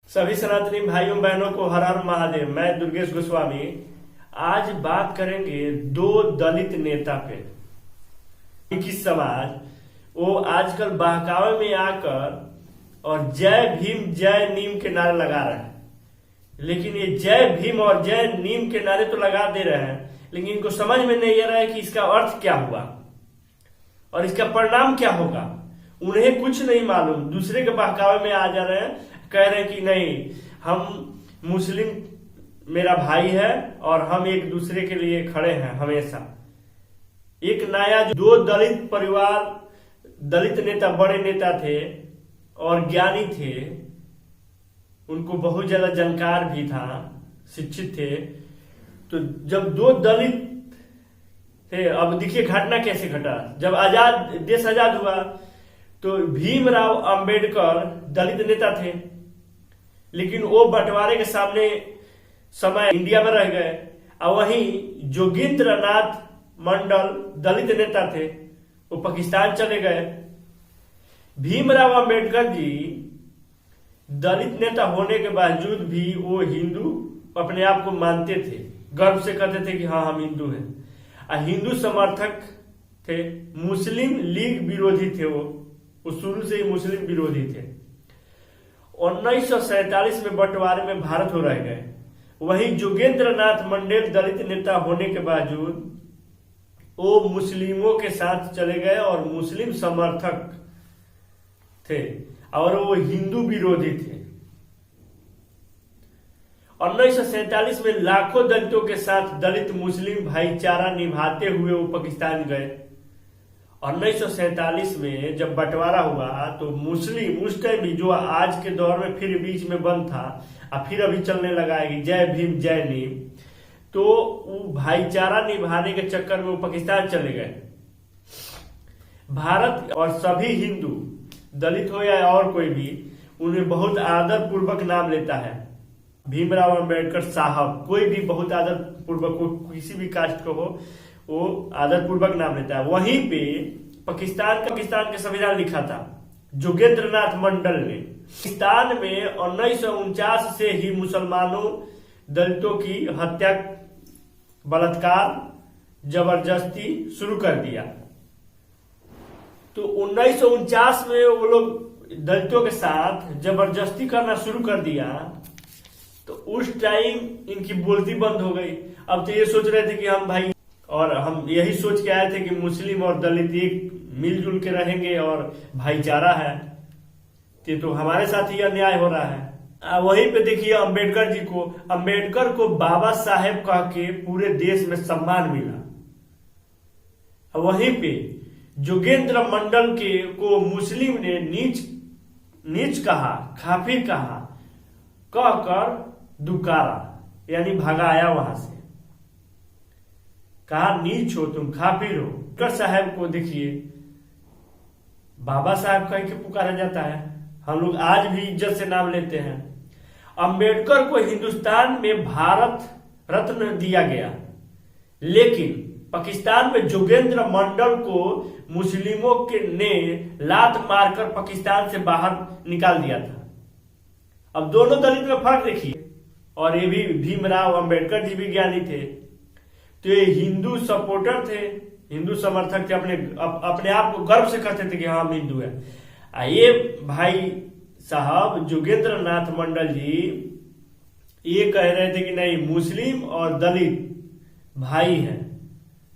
सभी सनातनी भाइयों बहनों को हर हर महादेव। मैं दुर्गेश गोस्वामी। आज बात करेंगे दो दलित नेता पे। किस समाज वो आजकल बहकावे में आकर और जय भीम जय नीम के नारे लगा रहे हैं, लेकिन ये जय भीम और जय नीम के नारे तो लगा दे रहे हैं, लेकिन इनको समझ में नहीं आ रहा है कि इसका अर्थ क्या हुआ और इसका परिणाम क्या होगा। उन्हें कुछ नहीं मालूम, दूसरे के बहकावे में आ जा रहे हैं, कह रहे हैं कि नहीं हम मुस्लिम मेरा भाई है और हम एक दूसरे के लिए खड़े हैं हमेशा। एक नया जो दो दलित परिवार, दलित नेता बड़े नेता थे और ज्ञानी थे, उनको बहुत ज्यादा जानकार भी था, शिक्षित थे। तो जब दो दलित थे, अब देखिए घटना कैसे घटा। जब देश आजाद हुआ तो भीमराव अंबेडकर दलित नेता थे, लेकिन वो बंटवारे के सामने समय इंडिया में रह गए। और वहीं जोगेंद्र नाथ मंडल दलित नेता थे, वो पाकिस्तान चले गए। भीमराव अंबेडकर जी दलित नेता होने के बावजूद भी वो हिंदू अपने आप को मानते थे, गर्व से कहते थे कि हाँ हम हिंदू हैं। और हिंदू समर्थक थे, मुस्लिम लीग विरोधी थे। वो शुरू से ही मुस्लिम विरोधी थे। 1947 में बंटवारे में भारत हो रह गए। वहीं जोगेंद्र नाथ मंडेल दलित नेता होने के बावजूद वो मुस्लिमों के साथ चले गए और मुस्लिम समर्थक थे और वो हिंदू विरोधी थे। 1947 में लाखों दलितों के साथ दलित मुस्लिम भाईचारा निभाते हुए वो पाकिस्तान गए। 1947 में जब बंटवारा हुआ तो मुस्लिम उस टाइम भी, जो आज के दौर में फिर बीच में बंद था और फिर अभी चलने लगा है कि जय भीम जय नीम, तो वो भाईचारा निभाने के चक्कर में वो पाकिस्तान चले गए। भारत और सभी हिंदू, दलित हो या और कोई भी, उन्हें बहुत आदर पूर्वक नाम लेता है। भीमराव अंबेडकर साहब, कोई भी बहुत आदर पूर्वक, किसी भी कास्ट को हो, वो आदर पूर्वक नाम लेता है। वहीं पे पाकिस्तान के संविधान लिखा था जोगेंद्र नाथ मंडल ने। पाकिस्तान में 1949 से ही मुसलमानों, दलितों की हत्या, बलात्कार, जबरदस्ती शुरू कर दिया। तो 1949 में वो लोग दलितों के साथ जबरदस्ती करना शुरू कर दिया, तो उस टाइम इनकी बोलती बंद हो गई। अब तो ये सोच रहे थे कि हम भाई, और हम यही सोच के आए थे कि मुस्लिम और दलित एक मिलजुल के रहेंगे और भाईचारा है, तो हमारे साथ ही अन्याय हो रहा है। वहीं पे देखिए अंबेडकर को बाबा साहेब कह के पूरे देश में सम्मान मिला। वहीं पे जोगेंद्र मंडल को मुस्लिम ने नीच कहा, काफिर कहा, कहकर दुकारा, यानी भगाया वहां से, कहा नीच हो तुम, काफिर हो। अंबेडकर साहब को देखिए बाबा साहब कह के पुकारा जाता है, हम लोग आज भी इज्जत से नाम लेते हैं। अंबेडकर को हिंदुस्तान में भारत रत्न दिया गया, लेकिन पाकिस्तान में जोगेंद्र मंडल को मुस्लिमों के ने लात मारकर पाकिस्तान से बाहर निकाल दिया था। अब दोनों दलित में फर्क देखिए। और ये भी भीमराव अंबेडकर जी भी ज्ञानी थे, तो ये हिंदू सपोर्टर थे, हिंदू समर्थक थे, अपने आप को गर्व से कहते थे कि हाँ हम हिंदू है। ये भाई साहब जोगेंद्र नाथ मंडल जी ये कह रहे थे कि नहीं, मुस्लिम और दलित भाई हैं,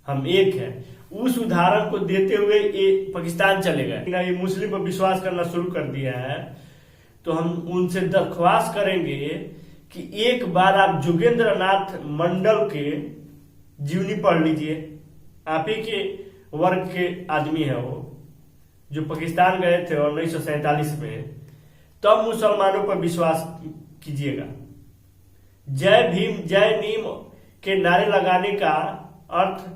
हम एक हैं। उस उदाहरण को देते हुए ये पाकिस्तान चले गए। ये मुस्लिम पर विश्वास करना शुरू कर दिया है, तो हम उनसे दरख्वास्त करेंगे कि एक बार आप जोगेंद्र नाथ मंडल के जीवनी पढ़ लीजिए। आप ही के वर्ग के आदमी है वो, जो पाकिस्तान गए थे 1947 में, तब मुसलमानों पर विश्वास कीजिएगा। जय भीम जय नीम के नारे लगाने का अर्थ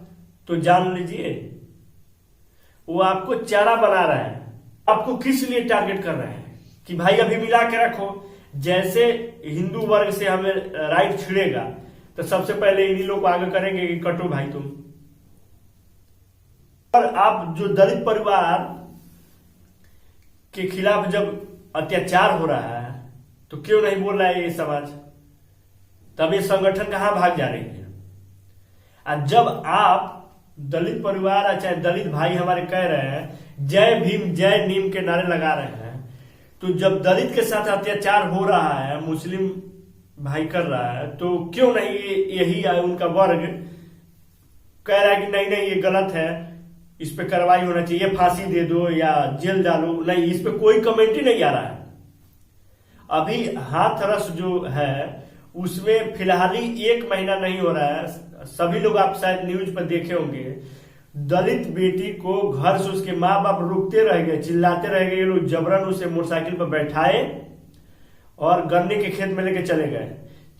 तो जान लीजिए। वो आपको चारा बना रहे हैं, आपको किस लिए टारगेट कर रहे हैं कि भाई अभी मिला के रखो। जैसे हिंदू वर्ग से हमें राइट छिड़ेगा तो सबसे पहले इन्हीं लोग को आगे करेंगे कि कटो भाई तुम। और आप जो दलित परिवार के खिलाफ जब अत्याचार हो रहा है, तो क्यों नहीं बोल रहा है ये समाज? तब ये संगठन कहां भाग जा रही है? और जब आप दलित परिवार चाहे दलित भाई हमारे कह रहे हैं जय भीम जय नीम के नारे लगा रहे हैं, तो जब दलित के साथ अत्याचार हो रहा है, मुस्लिम भाई कर रहा है, तो क्यों नहीं यही उनका वर्ग कह रहा है कि नहीं नहीं ये गलत है, इस पे कार्रवाई होना चाहिए, फांसी दे दो या जेल डालो? नहीं, इस पे कोई कमेंट ही नहीं आ रहा है। अभी हाथरस जो है उसमें फिलहाल ही 1 महीना नहीं हो रहा है, सभी लोग आप शायद न्यूज पर देखे होंगे, दलित बेटी को घर से उसके माँ बाप रोकते रह गए, चिल्लाते रह गए, ये लोग जबरन उसे मोटरसाइकिल पर बैठाए और गन्ने के खेत में लेके चले गए।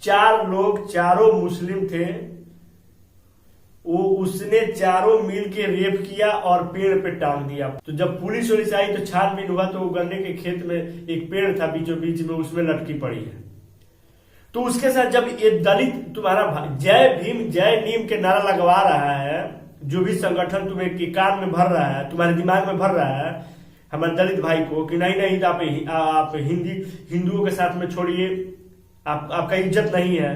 4 लोग, चारों मुस्लिम थे, वो उसने चारों मिल के रेप किया और पेड़ पे टांग दिया। तो जब पुलिस आई तो छानबीन हुआ तो वो गन्ने के खेत में एक पेड़ था बीचों बीच में, उसमें लटकी पड़ी है। तो उसके साथ जब ये दलित तुम्हारा जय भीम जय नीम के नारा लगवा रहा है, जो भी संगठन तुम्हें की कान में भर रहा है, तुम्हारे दिमाग में भर रहा है हमारे दलित भाई को कि नहीं नहीं तो आप हिंदुओं के साथ में छोड़िए, आपका इज्जत नहीं है,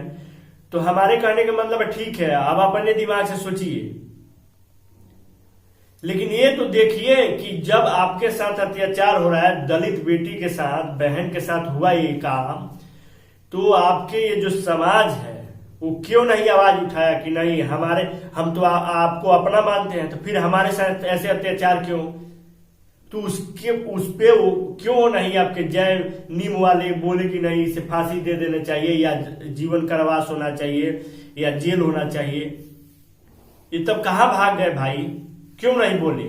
तो हमारे कहने का मतलब है ठीक है, अब अपने दिमाग से सोचिए। लेकिन ये तो देखिए कि जब आपके साथ अत्याचार हो रहा है, दलित बेटी के साथ, बहन के साथ हुआ ये काम, तो आपके ये जो समाज है वो क्यों नहीं आवाज उठाया कि नहीं हम तो आपको अपना मानते हैं, तो फिर हमारे साथ ऐसे अत्याचार क्यों? तो उस पे क्यों नहीं आपके जय नीम वाले बोले कि नहीं इसे फांसी दे देना चाहिए या जीवन कारावास होना चाहिए या जेल होना चाहिए? ये तब कहां भाग गए भाई, क्यों नहीं बोले?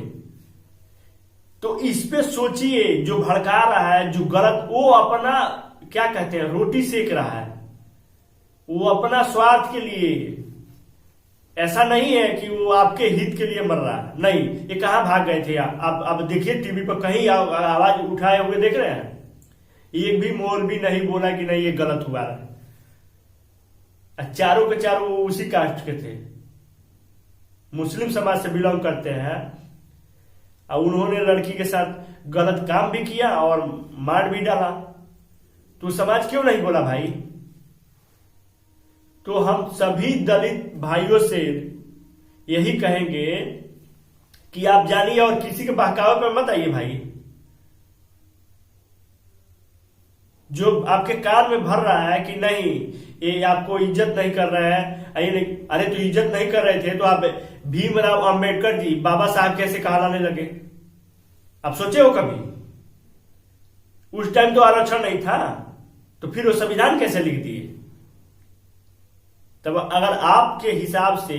तो इस पे सोचिए, जो भड़का रहा है, जो गलत, वो अपना क्या कहते हैं रोटी सेक रहा है, वो अपना स्वार्थ के लिए, ऐसा नहीं है कि वो आपके हित के लिए मर रहा है। नहीं, ये कहां भाग गए थे आप? अब देखिए टीवी पर कहीं आवाज उठाए हुए देख रहे हैं? एक भी मौलवी नहीं बोला कि नहीं ये गलत हुआ है। चारों के चारों उसी कास्ट के थे, मुस्लिम समाज से बिलोंग करते हैं, और उन्होंने लड़की के साथ गलत काम भी किया और मार भी डाला। तो समाज क्यों नहीं बोला भाई? तो हम सभी दलित भाइयों से यही कहेंगे कि आप जानिए और किसी के बहकावे पर मत आइए भाई। जो आपके कान में भर रहा है कि नहीं ये आपको इज्जत नहीं कर रहा है, अरे तो इज्जत नहीं कर रहे थे तो आप भीमराव अंबेडकर जी, बाबा साहब कैसे कहलाने लगे? आप सोचे हो कभी? उस टाइम तो आरक्षण नहीं था, तो फिर वो संविधान कैसे लिख दिए? तब अगर आपके हिसाब से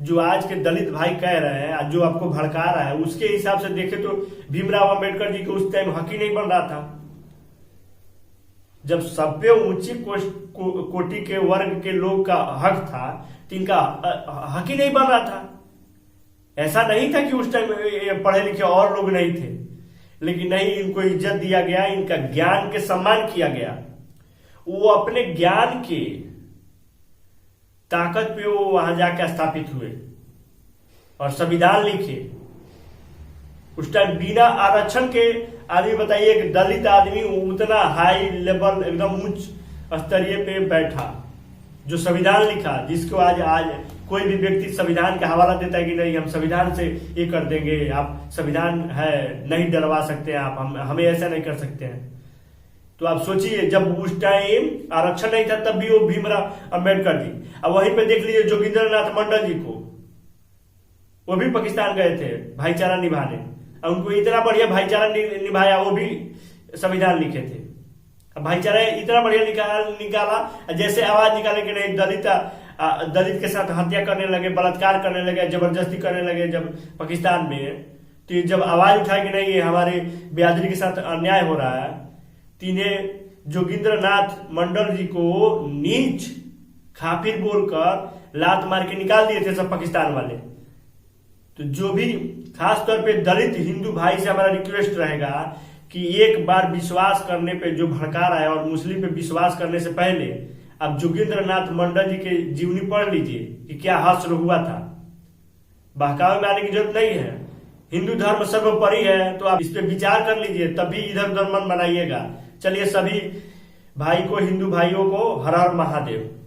जो आज के दलित भाई कह रहे हैं, जो आपको भड़का रहा है, उसके हिसाब से देखे तो भीमराव अंबेडकर जी को उस टाइम हक ही नहीं बन रहा था। जब सब पे ऊंची कोटि के वर्ग के लोग का हक था, तो इनका हक ही नहीं बन रहा था। ऐसा नहीं था कि उस टाइम पढ़े लिखे और लोग नहीं थे, लेकिन नहीं, इनको इज्जत दिया गया, इनका ज्ञान के सम्मान किया गया। वो अपने ज्ञान के ताकत पे वो वहां जाके स्थापित हुए और संविधान लिखे। उस टाइम बिना आरक्षण के आदमी, बताइए एक दलित आदमी उतना हाई लेवल एकदम उच्च स्तरीय पे बैठा, जो संविधान लिखा, जिसको आज कोई भी व्यक्ति संविधान का हवाला देता है कि नहीं हम संविधान से ये कर देंगे, आप संविधान है नहीं डरवा सकते आप, हमें ऐसा नहीं कर सकते हैं। तो आप सोचिए, जब उस टाइम आरक्षण नहीं था तब भी वो भीमराव अंबेडकर जी, अब वहीं पे देख लीजिए जोगिंद्रनाथ मंडल जी को, वो भी पाकिस्तान गए थे भाईचारा निभाने, और उनको इतना बढ़िया भाईचारा निभाया, वो भी संविधान लिखे थे। अब भाईचारा इतना बढ़िया निकाला, जैसे आवाज निकाले कि नहीं दलित के साथ हत्या करने लगे, बलात्कार करने लगे, जबरदस्ती करने लगे जब पाकिस्तान में, तो जब आवाज उठाए कि नहीं ये हमारे बिरादरी के साथ अन्याय हो रहा है, इन्हें जोगिंद्रनाथ मंडल जी को नीच काफिर बोलकर लात मार के निकाल दिए थे सब पाकिस्तान वाले। तो जो भी खास तौर पे दलित हिंदू भाई से हमारा रिक्वेस्ट रहेगा कि एक बार विश्वास करने पे जो भड़का रहा है, और मुस्लिम पे विश्वास करने से पहले आप जोगिंद्रनाथ मंडल जी के जीवनी पढ़ लीजिए कि क्या हश्र हुआ था। बहकावे में आने की जरूरत नहीं है, हिंदू धर्म सर्वोपरि है, तो आप इस पे विचार कर लीजिए, तभी इधर उधर मन बनाइएगा। चलिए, सभी भाई को, हिंदू भाइयों को हर हर महादेव।